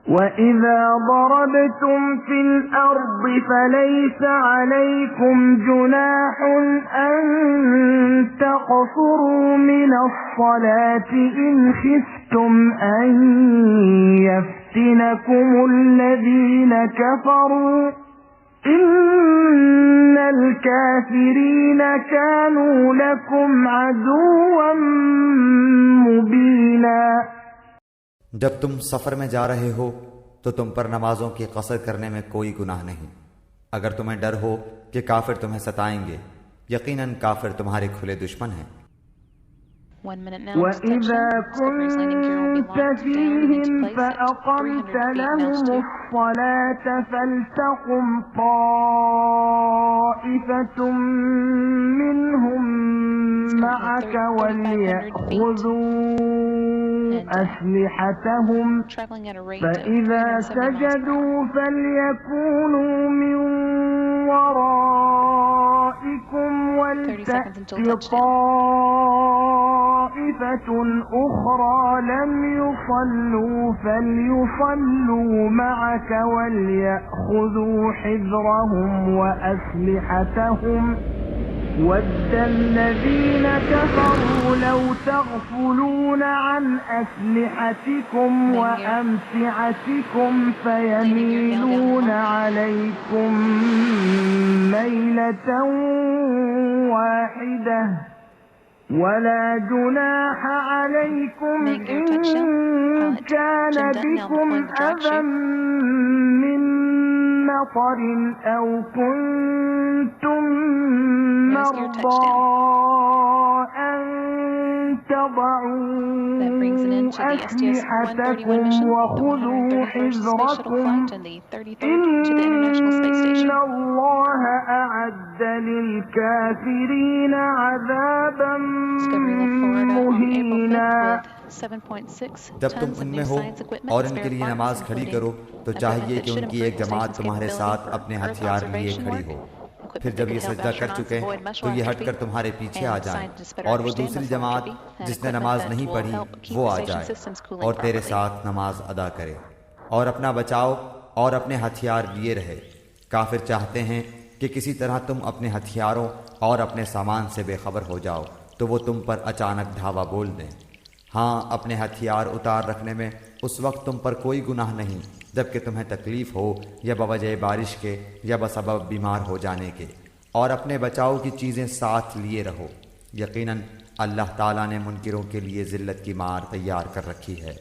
وَإِذَا ضَرَبْتُمْ فِي الْأَرْضِ فَلَيْسَ عَلَيْكُمْ جُنَاحٌ أَن تَقْصُرُوا مِنَ الصَّلَاةِ إِنْ خِفْتُمْ أَن يَفْتِنَكُمُ الَّذِينَ كَفَرُوا إِنَّ الْكَافِرِينَ كَانُوا لَكُمْ عَدُوًّا مُبِينًا۔ جب تم سفر میں جا رہے ہو تو تم پر نمازوں کی قصر کرنے میں کوئی گناہ نہیں، اگر تمہیں ڈر ہو کہ کافر تمہیں ستائیں گے، یقیناً کافر تمہارے کھلے دشمن ہیں۔ وَإِذَا كُنْتَ فِيهِمْ فَأَقَمْتَ لَهُمُ الصَّلَاةَ فَلْتَقُمْ طَائِفَةٌ مِّنْهُمْ مَعَكَ وَلْيَأْخُذُوا أَسْلِحَتَهُمْ فَإِذَا سَجَدُوا فَلْيَكُونُوا مِنْ وَرَائِكُمْ وَلْتَأْتِ طَائِفَةٌ أُخْرَى لَمْ يُصَلُّوا فَلْيُصَلُّوا مَعَكَ وَلْيَأْخُذُوا حِذْرَهُمْ وَأَسْلِحَتَهُمْ وَدَّ الَّذِينَ كَفَرُوا لَوْ تَغْفُلُونَ عَنْ أَسْلِحَتِكُمْ وَأَمْتِعَتِكُمْ فَيَمِيلُونَ عَلَيْكُمْ مَيْلَةً وَاحِدَةً وَلَا جُنَاحَ عَلَيْكُمْ إِن كَانَ بِكُمْ أَذًى مِّن مَّطَرٍ أَوْ كُنتُم مَّرْضَىٰ أَن تَضَعُوا أَسْلِحَتَكُمْ وَخُذُوا حِذْرَكُمْ إِنَّ اللَّهَ أَعَدَّ لِلْكَافِرِينَ عَذَابًا مُّهِينًا۔ جب تم ان میں ہو اور ان کے لیے نماز کھڑی کرو تو چاہیے کہ ان کی ایک جماعت تمہارے ساتھ اپنے ہتھیار لیے کھڑی ہو، پھر جب یہ سجدہ کر چکے تو یہ ہٹ کر تمہارے پیچھے آ جائیں، اور وہ دوسری جماعت جس نے نماز نہیں پڑھی وہ آ جائے اور تیرے ساتھ نماز ادا کرے، اور اپنا بچاؤ اور اپنے ہتھیار لیے رہے۔ کافر چاہتے ہیں کہ کسی طرح تم اپنے ہتھیاروں اور اپنے سامان سے بے خبر ہو جاؤ تو وہ تم پر اچانک دھاوا بول دیں۔ ہاں، اپنے ہتھیار اتار رکھنے میں اس وقت تم پر کوئی گناہ نہیں جب کہ تمہیں تکلیف ہو یا بوجہ بارش کے یا بسبب بیمار ہو جانے کے، اور اپنے بچاؤ کی چیزیں ساتھ لیے رہو، یقیناً اللہ تعالیٰ نے منکروں کے لیے ذلت کی مار تیار کر رکھی ہے۔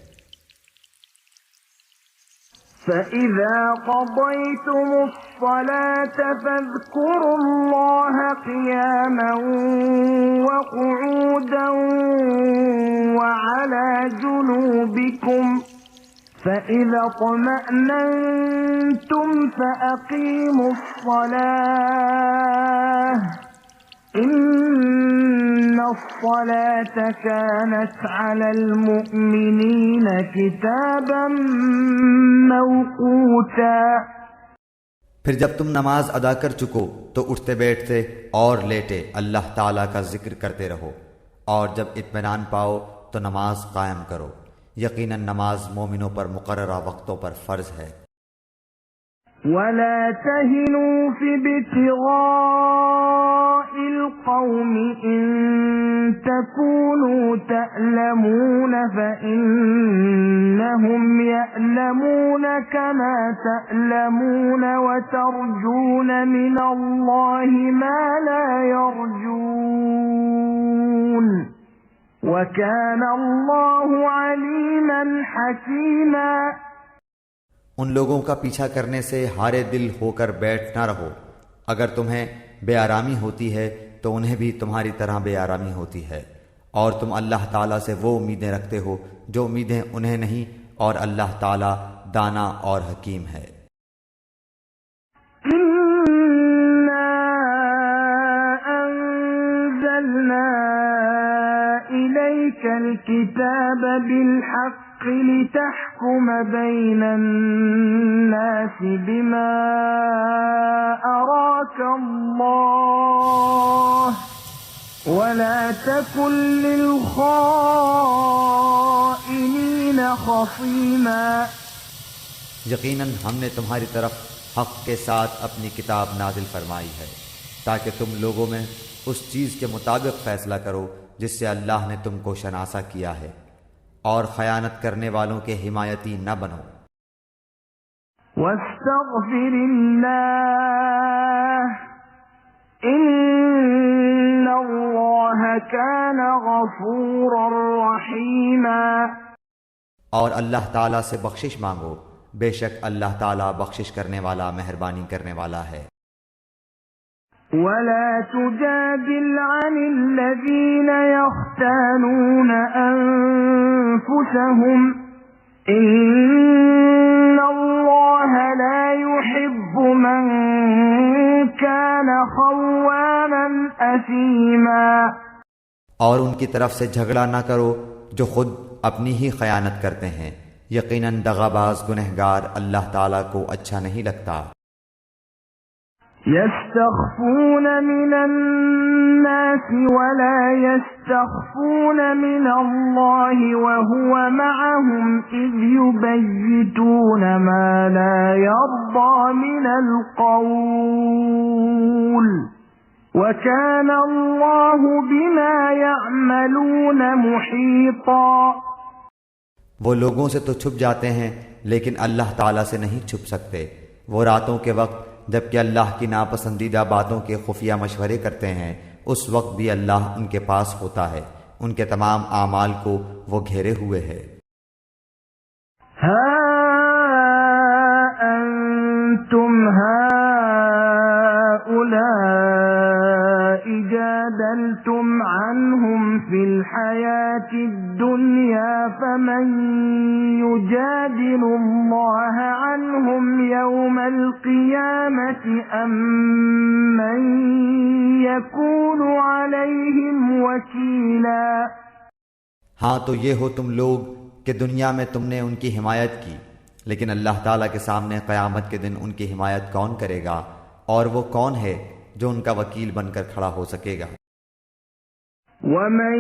فَإِذَا قَضَيْتُمُ الصَّلَاةَ فَاذْكُرُوا اللَّهَ قِيَامًا وَقُعُودًا وَعَلَى جُنُوبِكُمْ فَإِذَا اطْمَأْنَنْتُمْ فَأَقِيمُوا الصَّلَاةَ إِنَّ الصَّلَاةَ كَانَتْ عَلَى الْمُؤْمِنِينَ كِتَابًا مَّوْقُوتًا۔ پھر جب تم نماز ادا کر چکو تو اٹھتے بیٹھتے اور لیٹے اللہ تعالیٰ کا ذکر کرتے رہو، اور جب اطمینان پاؤ تو نماز قائم کرو، یقیناً نماز مومنوں پر مقررہ وقتوں پر فرض ہے۔ وَلَا تَهِنُوا فِي ابْتِغَاءِ الْقَوْمِ إِن تَكُونُوا تَأْلَمُونَ فَإِنَّهُمْ يَأْلَمُونَ كَمَا تَأْلَمُونَ وَتَرْجُونَ مِنَ اللَّهِ مَا لَا يَرْجُونَ وَكَانَ اللَّهُ عَلِيمًا حَكِيمًا۔ ان لوگوں کا پیچھا کرنے سے ہارے دل ہو کر بیٹھ نہ رہو، اگر تمہیں بے آرامی ہوتی ہے تو انہیں بھی تمہاری طرح بے آرامی ہوتی ہے، اور تم اللہ تعالیٰ سے وہ امیدیں رکھتے ہو جو امیدیں انہیں نہیں، اور اللہ تعالیٰ دانا اور حکیم ہے۔ إِنَّا أَنزَلْنَا إِلَيْكَ الْكِتَابَ بِالْحَقِّ لِتَحْكُمَ بَيْنَ النَّاسِ بِمَا أَرَاكَ اللَّهُ وَلَا تَكُن لِّلْخَائِنِينَ خَصِيمًا۔ یقیناً ہم نے تمہاری طرف حق کے ساتھ اپنی کتاب نازل فرمائی ہے تاکہ تم لوگوں میں اس چیز کے مطابق فیصلہ کرو جس سے اللہ نے تم کو شناسا کیا ہے، اور خیانت کرنے والوں کے حمایتی نہ بنو۔ واستغفر اللہ ان اللہ کان غفورا رحیما، اور اللہ تعالیٰ سے بخشش مانگو، بے شک اللہ تعالیٰ بخشش کرنے والا مہربانی کرنے والا ہے۔ ولا تجادل عن الذين يختانون أنفسهم إن الله لا يحب من كان خوانا أثيما، اور ان کی طرف سے جھگڑا نہ کرو جو خود اپنی ہی خیانت کرتے ہیں، یقیناً دغاباز گنہگار اللہ تعالیٰ کو اچھا نہیں لگتا۔ يستخفون من الناس ولا يستخفون من الله وهو معهم إذ يبيتون ما لا يرضى من القول وكان الله بما يعملون محيطا۔ وہ لوگوں سے تو چھپ جاتے ہیں لیکن اللہ تعالیٰ سے نہیں چھپ سکتے۔ وہ راتوں کے وقت جبکہ اللہ کی ناپسندیدہ باتوں کے خفیہ مشورے کرتے ہیں، اس وقت بھی اللہ ان کے پاس ہوتا ہے، ان کے تمام اعمال کو وہ گھیرے ہوئے ہے۔ ہا انتم هؤلاء جادلتم عنهم في الحياة الدنيا فمن يجادل الله عنهم يوم القيامة أم من يكون عليهم وكيلا۔ ہاں تو یہ ہو تم لوگ کہ دنیا میں تم نے ان کی حمایت کی، لیکن اللہ تعالیٰ کے سامنے قیامت کے دن ان کی حمایت کون کرے گا، اور وہ کون ہے جو ان کا وکیل بن کر کھڑا ہو سکے گا۔ وَمَن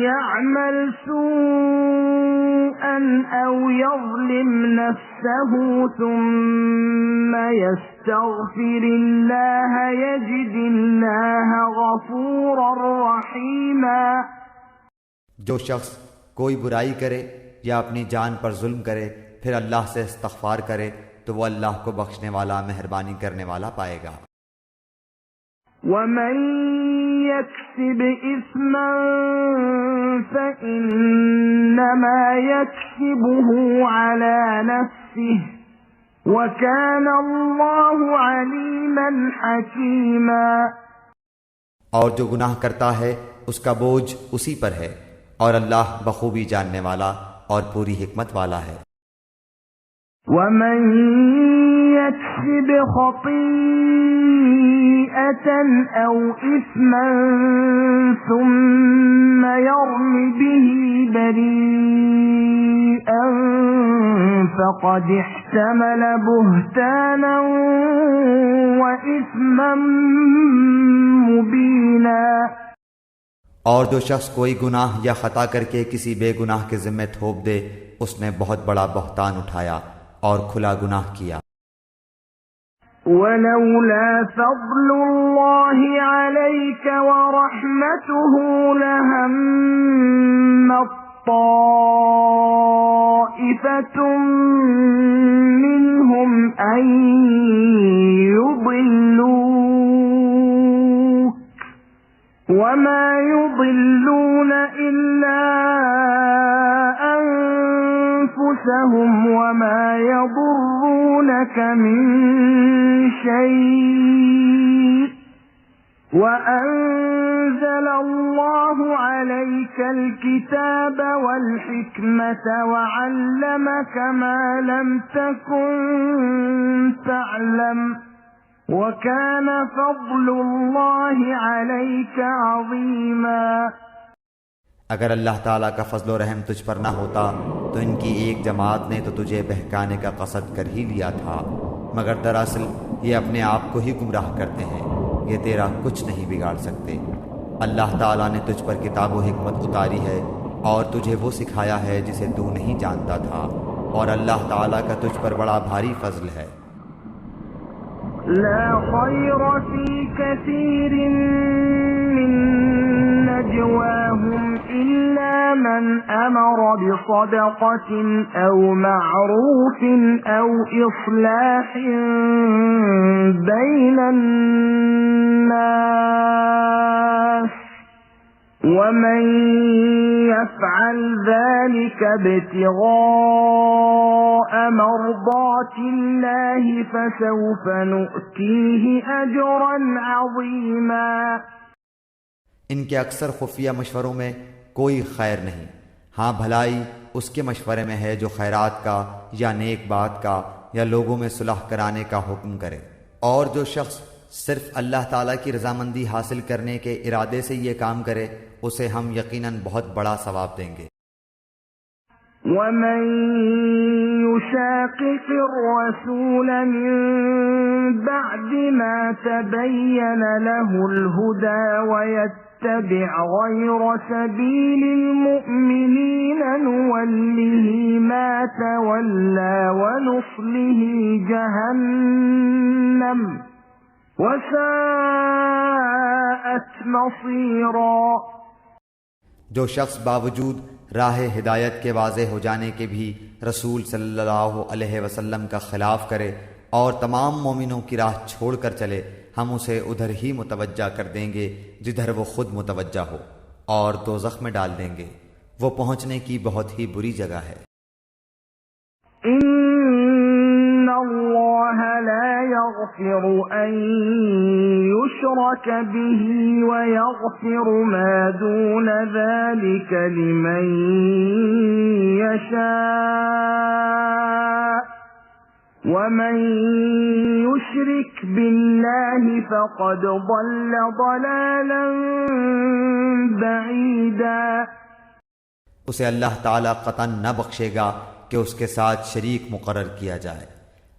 يَعْمَلْ سُوءًا أَوْ يَظْلِمْ نَفْسَهُ ثُمَّ يَسْتَغْفِرِ اللَّهَ يَجِدِ اللَّهَ غَفُورًا رَّحِيمًا۔ جو شخص کوئی برائی کرے یا اپنی جان پر ظلم کرے پھر اللہ سے استغفار کرے تو وہ اللہ کو بخشنے والا مہربانی کرنے والا پائے گا۔ وَمَن يَكْسِبْ إِثْمًا فَإِنَّمَا يَكْسِبُهُ عَلَى نَفْسِهِ وَكَانَ اللَّهُ عَلِيمًا حَكِيمًا۔ اور جو گناہ کرتا ہے اس کا بوجھ اسی پر ہے، اور اللہ بخوبی جاننے والا اور پوری حکمت والا ہے۔ وَمَن يَكْسِبْ خَطِيئَةً أَوْ إِثْمًا ثُمَّ يَرْمِ بِهِ بَرِيئًا فَقَدِ احْتَمَلَ بُهْتَانًا وَإِثْمًا مُبِينًا۔ اور جو شخص کوئی گناہ یا خطا کر کے کسی بے گناہ کے ذمہ تھوپ دے اس نے بہت بڑا بہتان اٹھایا اور کھلا گناہ کیا۔ وَلَوْلَا فَضْلُ اللَّهِ عَلَيْكَ وَرَحْمَتُهُ لَهَمَّت طَّائِفَةٌ مِّنْهُمْ أَن يُضِلُّوكَ وَمَا يُضِلُّونَ إِلَّا أَنفُسَهُمْ وَمَا يَضُرُّونَكَ مِن شَيْءٍ وَأَنزَلَ اللَّهُ عَلَيْكَ الْكِتَابَ وَالْحِكْمَةَ وَعَلَّمَكَ مَا لَمْ تَكُن تَعْلَمُ وَكَانَ فَضْلُ اللَّهِ عَلَيْكَ عَظِيمًا۔ اگر اللہ تعالیٰ کا فضل و رحم تجھ پر نہ ہوتا تو ان کی ایک جماعت نے تو تجھے بہکانے کا قصد کر ہی لیا تھا، مگر دراصل یہ اپنے آپ کو ہی گمراہ کرتے ہیں، یہ تیرا کچھ نہیں بگاڑ سکتے۔ اللہ تعالیٰ نے تجھ پر کتاب و حکمت اتاری ہے اور تجھے وہ سکھایا ہے جسے تو نہیں جانتا تھا، اور اللہ تعالیٰ کا تجھ پر بڑا بھاری فضل ہے۔ لا خير في كثير من نجواهم إلا من أمر بصدقة أو معروف أو إصلاح بين الناس ومن يفعل ذلك ابتغاء مرضات الله فسوف نؤتيه أجرا عظيما۔ ان کے اکثر خفیہ مشوروں میں کوئی خیر نہیں، ہاں بھلائی اس کے مشورے میں ہے جو خیرات کا یا نیک بات کا یا لوگوں میں صلح کرانے کا حکم کرے، اور جو شخص صرف اللہ تعالیٰ کی رضامندی حاصل کرنے کے ارادے سے یہ کام کرے اسے ہم یقیناً بہت بڑا ثواب دیں گے۔ ومن يشاقق الرسول من بعد ما تبين له الهدى ويتبع غير سبيل المؤمنين نوله ما تولى ونصله جهنم وساءت مصيرا۔ جو شخص باوجود راہ ہدایت کے واضح ہو جانے کے بھی رسول صلی اللہ علیہ وسلم کا خلاف کرے اور تمام مومنوں کی راہ چھوڑ کر چلے، ہم اسے ادھر ہی متوجہ کر دیں گے جدھر وہ خود متوجہ ہو، اور دوزخ میں ڈال دیں گے، وہ پہنچنے کی بہت ہی بری جگہ ہے۔ ان اللہ لا يغفر ان يشرك به ويغفر ما دون ذلك لمن يشاء ومن يشرك بالله فقد ضل ضلالا بعيدا۔ اسے اللہ تعالیٰ قطعاً نہ بخشے گا کہ اس کے ساتھ شریک مقرر کیا جائے،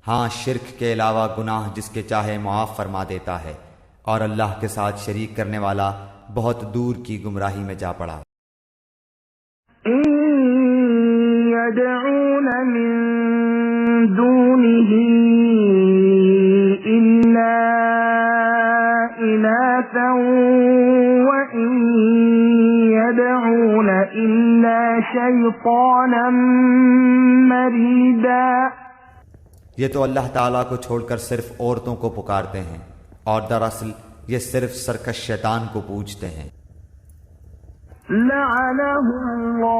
ہاں شرک کے علاوہ گناہ جس کے چاہے معاف فرما دیتا ہے، اور اللہ کے ساتھ شریک کرنے والا بہت دور کی گمراہی میں جا پڑا۔ إن يدعون من دونه إلا إناثا وإن يدعون إلا شيطانا مريدا۔ یہ تو اللہ تعالیٰ کو چھوڑ کر صرف عورتوں کو پکارتے ہیں، اور دراصل یہ صرف سرکش شیطان کو پوجتے ہیں۔ لعنه الله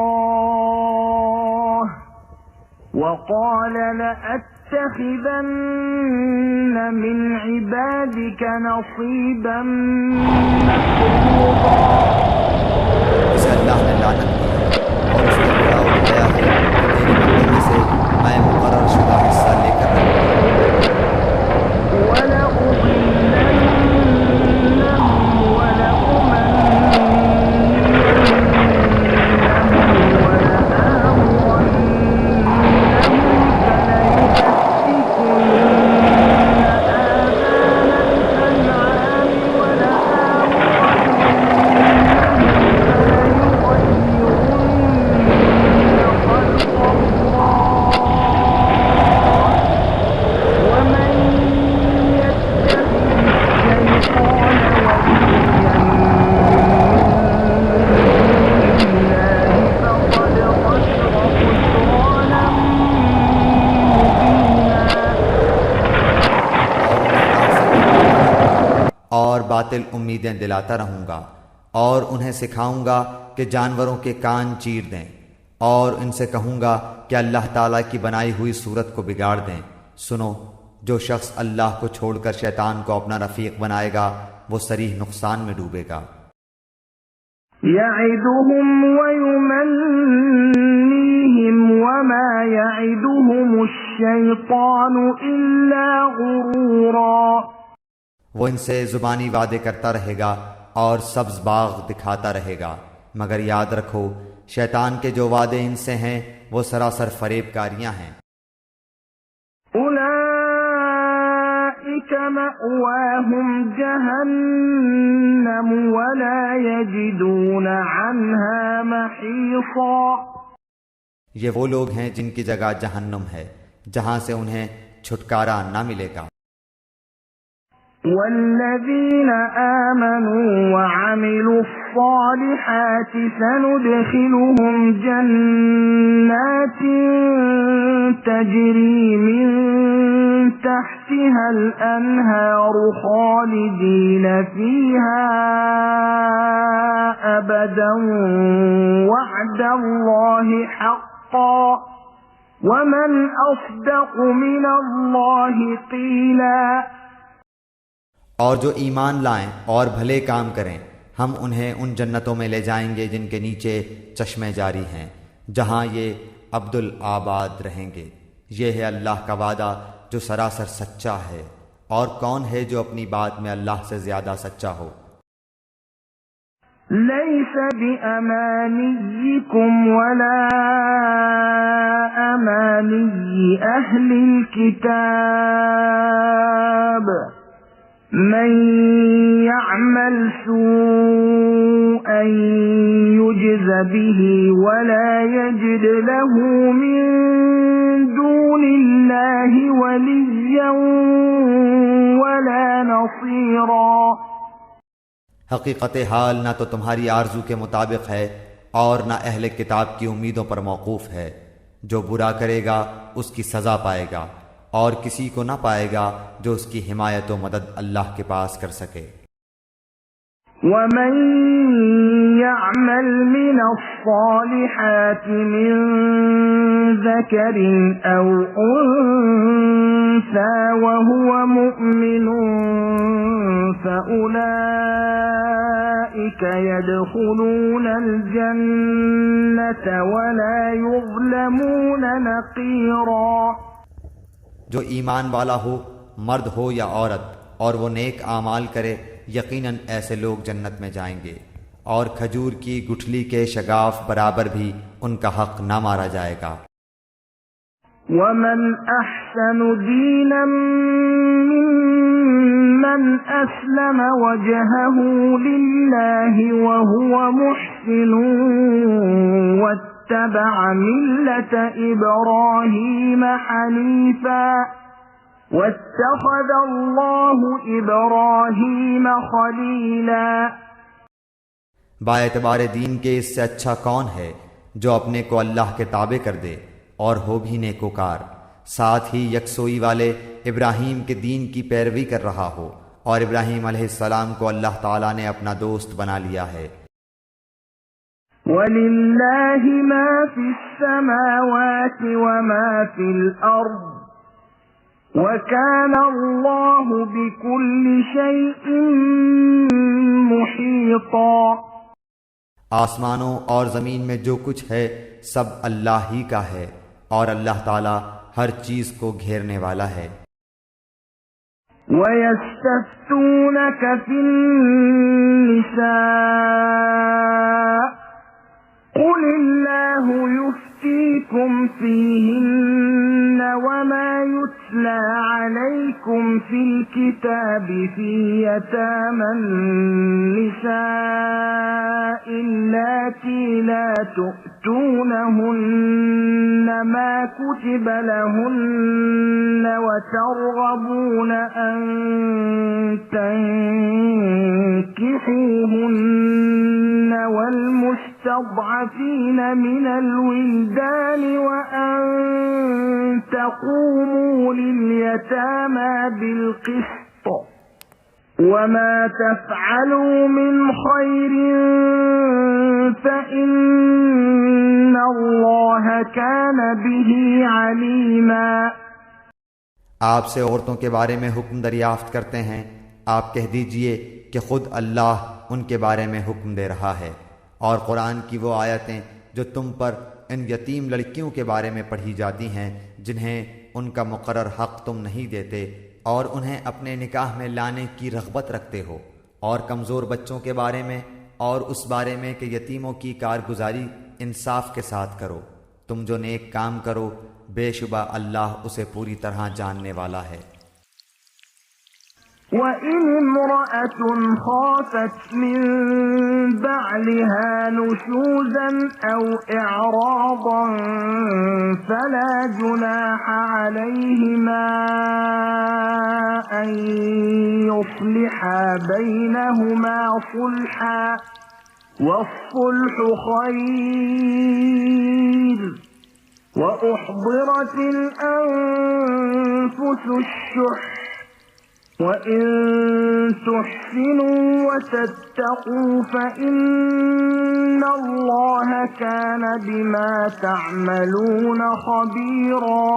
وقال لأتخذن من عبادك نصيبا مفروضا۔ اسے اللہ نے لعنت کی ہے اور اس نے بڑا اٹھایا ہے کہ تیری بندوں میں سے میں مقرر شدہ حصہ لے کر رکھوں گا۔ باطل امیدیں دلاتا رہوں گا، اور انہیں سکھاؤں گا کہ جانوروں کے کان چیر دیں، اور ان سے کہوں گا کہ اللہ تعالیٰ کی بنائی ہوئی صورت کو بگاڑ دیں۔ سنو، جو شخص اللہ کو چھوڑ کر شیطان کو اپنا رفیق بنائے گا وہ صریح نقصان میں ڈوبے گا۔ يعدهم ويمنيهم وما يعدهم الشيطان إلا غرورا۔ وہ ان سے زبانی وعدے کرتا رہے گا اور سبز باغ دکھاتا رہے گا، مگر یاد رکھو شیطان کے جو وعدے ان سے ہیں وہ سراسر فریب کاریاں ہیں۔ أولئك مأواهم جهنم ولا يجدون عنها محيصا۔ یہ وہ لوگ ہیں جن کی جگہ جہنم ہے، جہاں سے انہیں چھٹکارا نہ ملے گا۔ والذین آمنوا وعملوا الصالحات سندخلهم جنات تجری من تحتها الانہار خالدین فیہا ابدا وعد اللہ حقا ومن اصدق من اللہ قیلا۔ اور جو ایمان لائیں اور بھلے کام کریں، ہم انہیں ان جنتوں میں لے جائیں گے جن کے نیچے چشمے جاری ہیں، جہاں یہ عبدالآباد رہیں گے۔ یہ ہے اللہ کا وعدہ جو سراسر سچا ہے، اور کون ہے جو اپنی بات میں اللہ سے زیادہ سچا ہو؟ ليس بأمانيكم ولا أماني أهل الكتاب من يعمل سوءا يجز به ولا يجد له من دون الله وليا ولا نصيرا۔ حقیقت حال نہ تو تمہاری آرزو کے مطابق ہے اور نہ اہل کتاب کی امیدوں پر موقوف ہے۔ جو برا کرے گا اس کی سزا پائے گا، اور کسی کو نہ پائے گا جو اس کی حمایت و مدد اللہ کے پاس کر سکے۔ وَمَن يَعْمَلْ مِنَ الصَّالِحَاتِ مِن ذَكَرٍ أَوْ أُنثَىٰ وَهُوَ مُؤْمِنٌ فَأُولَٰئِكَ يَدْخُلُونَ الْجَنَّةَ وَلَا يُظْلَمُونَ نَقِيرًا۔ جو ایمان والا ہو، مرد ہو یا عورت، اور وہ نیک اعمال کرے، یقیناً ایسے لوگ جنت میں جائیں گے، اور کھجور کی گٹھلی کے شگاف برابر بھی ان کا حق نہ مارا جائے گا۔ وَمَنْ أَحْسَنُ دِينًا مِّمَّنْ أَسْلَمَ وَجْهَهُ لِلَّهِ وَهُوَ مُحْسِنٌ وَاتَّبَعَ مِلَّةَ إِبْرَاهِيمَ حَنِيفًا وَاتَّخَذَ اللَّهُ إِبْرَاهِيمَ خَلِيلًا۔ باعتبار دین کے اس سے اچھا کون ہے جو اپنے کو اللہ کے تابع کر دے اور ہو بھی نیکوکار، ساتھ ہی یکسوئی والے ابراہیم کے دین کی پیروی کر رہا ہو، اور ابراہیم علیہ السلام کو اللہ تعالیٰ نے اپنا دوست بنا لیا ہے۔ وَلِلَّهِ مَا فِي السَّمَاوَاتِ وَمَا فِي الْأَرْضِ وَكَانَ اللَّهُ بِكُلِّ شَيْءٍ مُحِيطًا۔ آسمانوں اور زمین میں جو کچھ ہے سب اللہ ہی کا ہے، اور اللہ تعالی ہر چیز کو گھیرنے والا ہے۔ وَيَسْتَفْتُونَكَ فِي النِّسَاءِ قُلِ اللَّهُ يُفْتِيكُمْ فِيهِنَّ وَمَا يُتْلَى عَلَيْكُمْ فِي الْكِتَابِ فِي يَتَامَى النِّسَاءِ اللَّاتِي لَا تُؤْتُونَهُنَّ مَا كُتِبَ لَهُنَّ وَتَرْغَبُونَ أَن تَنكِحُوهُنَّ وَالْمُسْتَضْعَفِينَ مِنَ الْوِلْدَانِ وَأَن تَقُومُوا لِلْيَتَامَى بِالْقِسْطِ وَمَا تَفْعَلُوا مِنْ خَيْرٍ فَإِنَّ اللَّهَ كَانَ بِهِ عَلِيمًا۔ آپ سے عورتوں کے بارے میں حکم دریافت کرتے ہیں، آپ کہہ دیجئے کہ خود اللہ ان کے بارے میں حکم دے رہا ہے، اور قرآن کی وہ آیتیں جو تم پر ان یتیم لڑکیوں کے بارے میں پڑھی جاتی ہیں جنہیں ان کا مقرر حق تم نہیں دیتے، اور انہیں اپنے نکاح میں لانے کی رغبت رکھتے ہو، اور کمزور بچوں کے بارے میں، اور اس بارے میں کہ یتیموں کی کارگزاری انصاف کے ساتھ کرو۔ تم جو نیک کام کرو بے شبہ اللہ اسے پوری طرح جاننے والا ہے۔ وَإِنِ امْرَأَةٌ خَافَتْ مِنْ بَعْلِهَا نُشُوزًا أَوْ إِعْرَاضًا فَلَا جُنَاحَ عَلَيْهِمَا أَنْ يُصْلِحَا بَيْنَهُمَا صُلْحًا وَالصُّلْحُ خَيْرٌ وَأُحْضِرَتِ الْأَنْفُسُ الشُّحَّ وَإِن تُحْسِنُوا وَتَتَّقُوا فَإِنَّ اللَّهَ كَانَ بِمَا تَعْمَلُونَ خَبِيرًا۔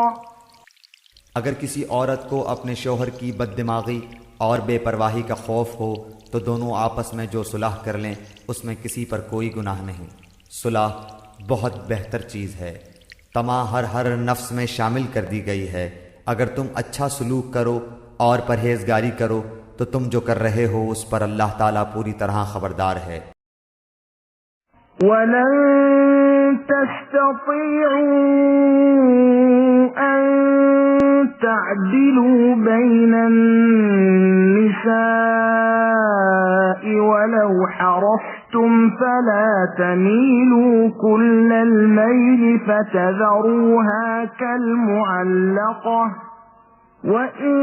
اگر کسی عورت کو اپنے شوہر کی بد دماغی اور بے پرواہی کا خوف ہو تو دونوں آپس میں جو صلح کر لیں اس میں کسی پر کوئی گناہ نہیں۔ صلح بہت بہتر چیز ہے، طمع ہر نفس میں شامل کر دی گئی ہے۔ اگر تم اچھا سلوک کرو اور پرہیزگاری کرو تو تم جو کر رہے ہو اس پر اللہ تعالیٰ پوری طرح خبردار ہے۔ وَلَن تَسْتَطِيعُوا أَن تَعْدِلُوا بَيْنَ النِّسَاءِ وَلَوْ حَرَصْتُمْ فَلَا تَمِيلُوا كُلَّ الْمَيْلِ فَتَذَرُوهَا كَالْمُعَلَّقَةِ وَإِن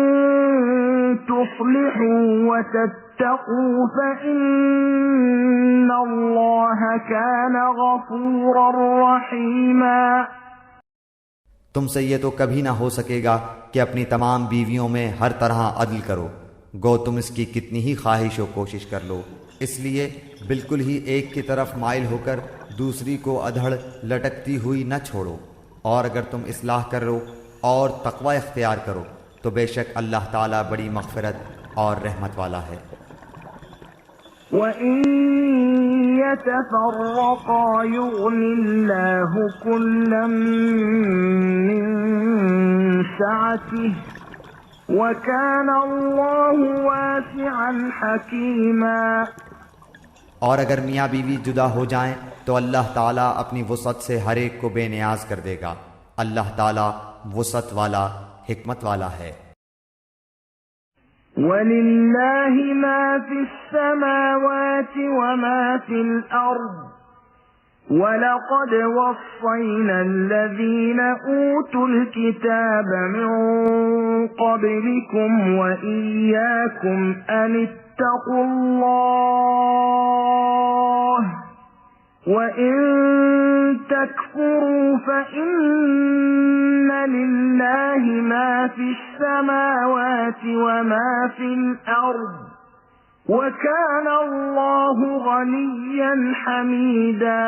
تُصْلِحُوا وَتَتَّقُوا فَإِنَّ اللَّهَ كَانَ غَفُورًا رَّحِيمًا۔ تم سے یہ تو کبھی نہ ہو سکے گا کہ اپنی تمام بیویوں میں ہر طرح عدل کرو، گو تم اس کی کتنی ہی خواہش و کوشش کر لو، اس لیے بالکل ہی ایک کی طرف مائل ہو کر دوسری کو ادھڑ لٹکتی ہوئی نہ چھوڑو، اور اگر تم اصلاح کرو اور تقوی اختیار کرو تو بے شک اللہ تعالیٰ بڑی مغفرت اور رحمت والا ہے۔ وَإِن يَتَفَرَّقَا يُغْنِ اللَّهُ كُلًّا مِّن سَعَتِهِ وَكَانَ اللَّهُ وَاسِعًا حَكِيمًا۔ اور اگر میاں بیوی جدا ہو جائیں تو اللہ تعالیٰ اپنی وسعت سے ہر ایک کو بے نیاز کر دے گا، اللہ تعالیٰ وسعت والا حکمت والا ہے۔ وَلِلَّهِ مَا فِي السَّمَاوَاتِ وَمَا فِي الْأَرْضِ وَلَقَدْ وَصَّيْنَا الَّذِينَ أُوتُوا الْكِتَابَ مِن قَبْلِكُمْ وَإِيَّاكُمْ أَنِ اتَّقُوا اللَّهَ وَإِن تَكْفُرُوا فَإِنَّ لِلَّهِ مَا فِي السَّمَاوَاتِ وَمَا فِي الْأَرْضِ وَكَانَ اللَّهُ غَنِيًّا حَمِيدًا۔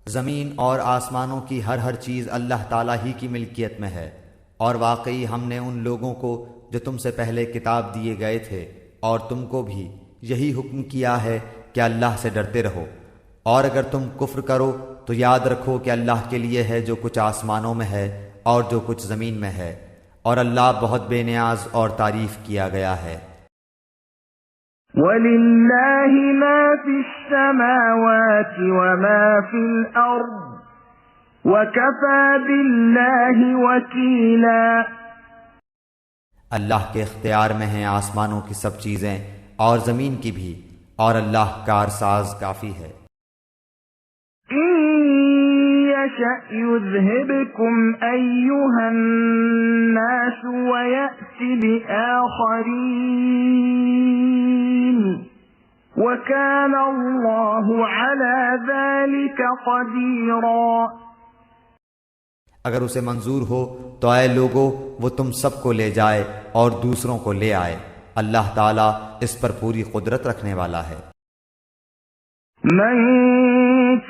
زمین اور آسمانوں کی ہر چیز اللہ تعالیٰ ہی کی ملکیت میں ہے، اور واقعی ہم نے ان لوگوں کو جو تم سے پہلے کتاب دیے گئے تھے اور تم کو بھی یہی حکم کیا ہے کہ اللہ سے ڈرتے رہو، اور اگر تم کفر کرو تو یاد رکھو کہ اللہ کے لیے ہے جو کچھ آسمانوں میں ہے اور جو کچھ زمین میں ہے، اور اللہ بہت بے نیاز اور تعریف کیا گیا ہے۔ وَلِلَّهِ مَا فِي السَّمَاوَاتِ وَمَا فِي الْأَرْضِ وَكَفَى بِاللَّهِ وَكِيلًا۔ اللہ کے اختیار میں ہیں آسمانوں کی سب چیزیں اور زمین کی بھی، اور اللہ کارساز کافی ہے۔ إِن يَشَأْ يُذْهِبْكُمْ أَيُّهَا النَّاسُ وَيَأْتِ بِآخَرِينَ وَكَانَ اللَّهُ عَلَى ذَلِكَ قَدِيرًا۔ اگر اسے منظور ہو تو اے لوگو وہ تم سب کو لے جائے اور دوسروں کو لے آئے، اللہ تعالیٰ اس پر پوری قدرت رکھنے والا ہے۔ من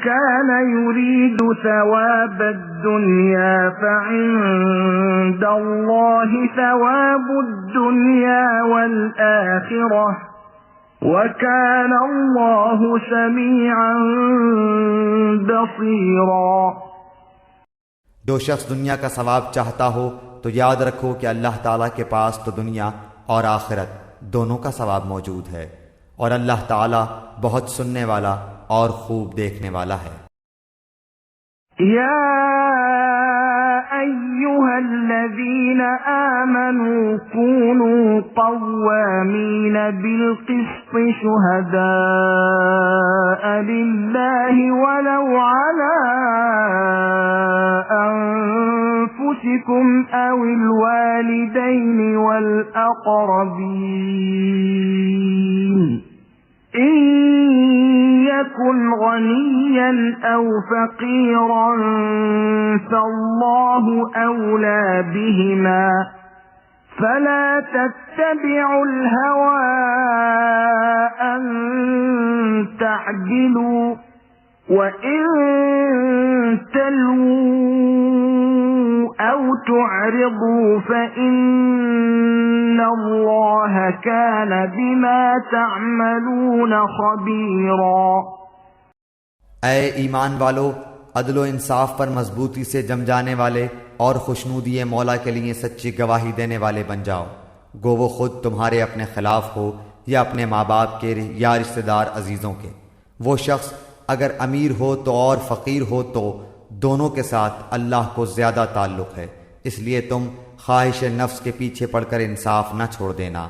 كان يريد ثواب الدنيا فعند الله ثواب الدنيا والآخرة وكان الله سميعا بصيرا۔ جو شخص دنیا کا ثواب چاہتا ہو تو یاد رکھو کہ اللہ تعالیٰ کے پاس تو دنیا اور آخرت دونوں کا ثواب موجود ہے، اور اللہ تعالیٰ بہت سننے والا اور خوب دیکھنے والا ہے۔ یا أيها الذين آمنوا كونوا قوامين بالقسط شهداء لله ولو على أنفسكم أو الوالدين والأقربين إن يكن غنيا أو فقيرا فالله أولى بهما فلا تتبعوا الهوى أن تعدلوا وإن تلووا أو تعرضوا فإن الله كان بما تعملون خبيرا۔ اے ایمان والو، عدل و انصاف پر مضبوطی سے جم جانے والے اور خوشنودی مولا کے لیے سچی گواہی دینے والے بن جاؤ، گو وہ خود تمہارے اپنے خلاف ہو یا اپنے ماں باپ کے یا رشتہ دار عزیزوں کے۔ وہ شخص اگر امیر ہو تو اور فقیر ہو تو دونوں کے ساتھ اللہ کو زیادہ تعلق ہے، اس لیے تم خواہش نفس کے پیچھے پڑ کر انصاف نہ چھوڑ دینا،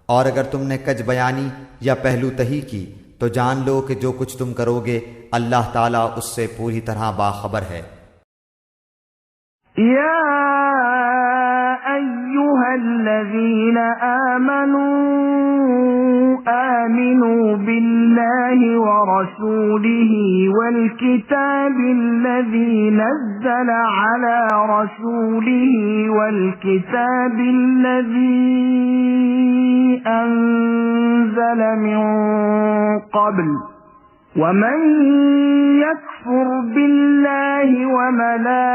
اور اگر تم نے کج بیانی یا پہلو تہی کی تو جان لو کہ جو کچھ تم کرو گے اللہ تعالیٰ اس سے پوری طرح باخبر ہے۔ یا ایھا الذین آمنوا باللہ ورسولہ والکتاب الذی نزل علی رسولہ والکتاب الذی انزل من قبل ومن يكفر بالله وملائكته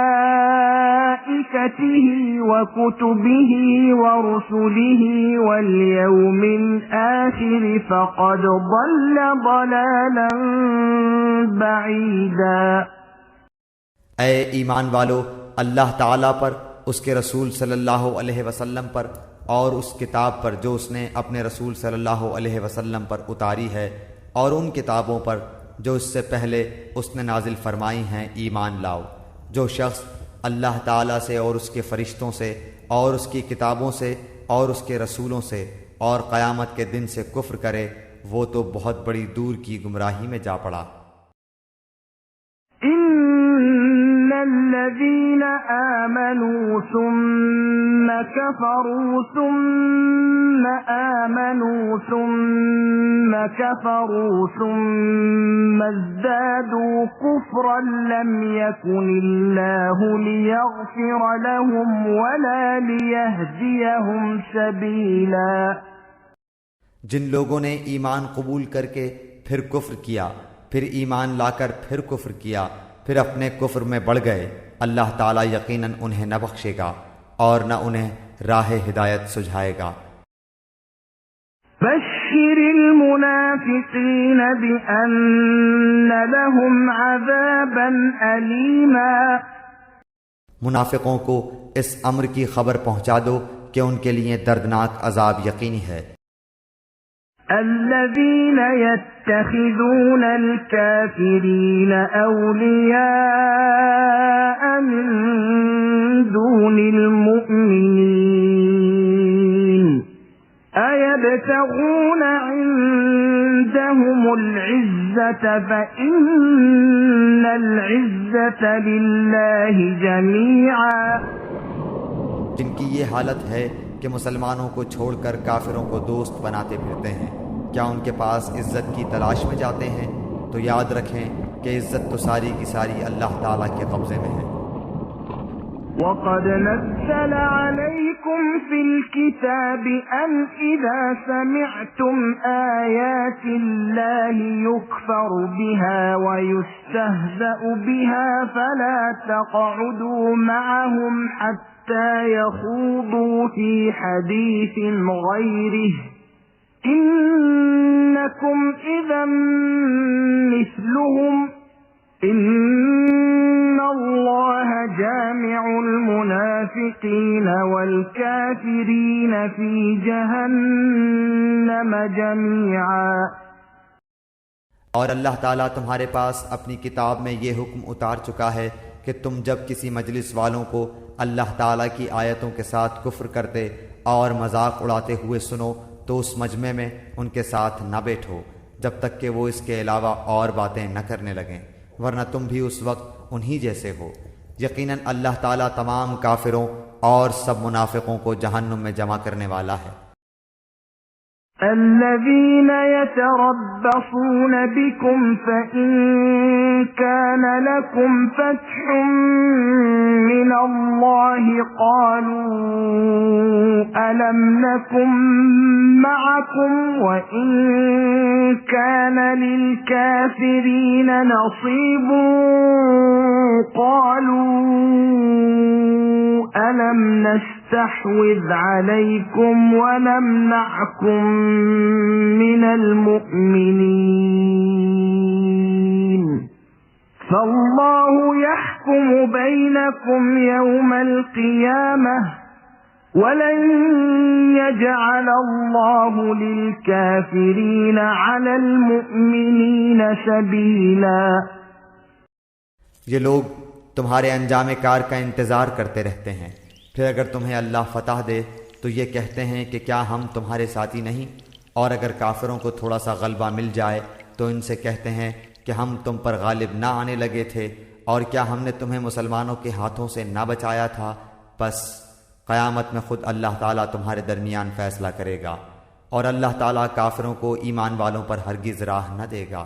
وكتبه ورسله واليوم الآخر فقد ضل ضلالا بعيدا۔ اے ایمان والو، اللہ تعالیٰ پر، اس کے رسول صلی اللہ علیہ وسلم پر اور اس کتاب پر جو اس نے اپنے رسول صلی اللہ علیہ وسلم پر اتاری ہے، اور ان کتابوں پر جو اس سے پہلے اس نے نازل فرمائی ہیں ایمان لاؤ۔ جو شخص اللہ تعالیٰ سے اور اس کے فرشتوں سے اور اس کی کتابوں سے اور اس کے رسولوں سے اور قیامت کے دن سے کفر کرے، وہ تو بہت بڑی دور کی گمراہی میں جا پڑا۔ الذين آمنوا ثم كفروا ثم آمنوا ثم كفروا ثم ازدادوا كفرا لم يكن الله ليغفر لهم ولا ليهديهم سبيلا۔ جن لوگوں نے ایمان قبول کر کے پھر کفر کیا، پھر ایمان لا کر پھر کفر کیا، پھر اپنے کفر میں بڑھ گئے، اللہ تعالیٰ یقیناً انہیں نہ بخشے گا اور نہ انہیں راہ ہدایت سجھائے گا۔ بشر المنافقین بأن لهم عذابا ألیما۔ منافقوں کو اس امر کی خبر پہنچا دو کہ ان کے لیے دردناک عذاب یقینی ہے۔ الذين يتخذون الكافرين أولياء من دون المؤمنين أيبتغون عندهم العزة فإن العزة لله جميعا۔ جن کی یہ حالت ہے کہ مسلمانوں کو چھوڑ کر کافروں کو دوست بناتے پھرتے ہیں، کیا ان کے پاس عزت کی تلاش میں جاتے ہیں؟ تو یاد رکھیں کہ عزت تو ساری کی ساری اللہ تعالیٰ کے قبضے میں ہے۔ وَقَدْ نَزَّلَ عَلَيْكُمْ فِي الْكِتَابِ أَنْ إِذَا سَمِعْتُمْ آيَاتِ اللَّهِ يُكْفَرُ بِهَا وَيُسْتَهْزَأُ بِهَا فَلَا تَقْعُدُوا مَعَهُمْ حَتَّى يَخُوضُوا فِي حَدِيثٍ غَيْرِهِ إِنَّكُمْ إِذًا مِثْلُهُمْ إِنَّ اللَّهَ جَامِعُ الْمُنَافِقِينَ وَالْكَافِرِينَ فِي جَهَنَّمَ جَمِيعًا۔ اور اللہ تعالیٰ تمہارے پاس اپنی کتاب میں یہ حکم اتار چکا ہے کہ تم جب کسی مجلس والوں کو اللہ تعالیٰ کی آیتوں کے ساتھ کفر کرتے اور مذاق اڑاتے ہوئے سنو تو اس مجمع میں ان کے ساتھ نہ بیٹھو جب تک کہ وہ اس کے علاوہ اور باتیں نہ کرنے لگیں، ورنہ تم بھی اس وقت انہی جیسے ہو۔ یقیناً اللہ تعالیٰ تمام کافروں اور سب منافقوں کو جہنم میں جمع کرنے والا ہے۔ الذين يتربصون بكم فإن كان لكم فتح من الله قالوا ألم نكن معكم وإن كان للكافرين نصيب قالوا ألم نستحوذ عليكم ونمنعكم من المؤمنين فالله يحكم بينكم يوم القيامة ولن يجعل الله للكافرين على المؤمنين سبيلا۔ یہ لوگ تمہارے انجام کار کا انتظار کرتے رہتے ہیں، پھر اگر تمہیں اللہ فتح دے تو یہ کہتے ہیں کہ کیا ہم تمہارے ساتھی نہیں، اور اگر کافروں کو تھوڑا سا غلبہ مل جائے تو ان سے کہتے ہیں کہ ہم تم پر غالب نہ آنے لگے تھے، اور کیا ہم نے تمہیں مسلمانوں کے ہاتھوں سے نہ بچایا تھا۔ پس قیامت میں خود اللہ تعالیٰ تمہارے درمیان فیصلہ کرے گا، اور اللہ تعالیٰ کافروں کو ایمان والوں پر ہرگز راہ نہ دے گا۔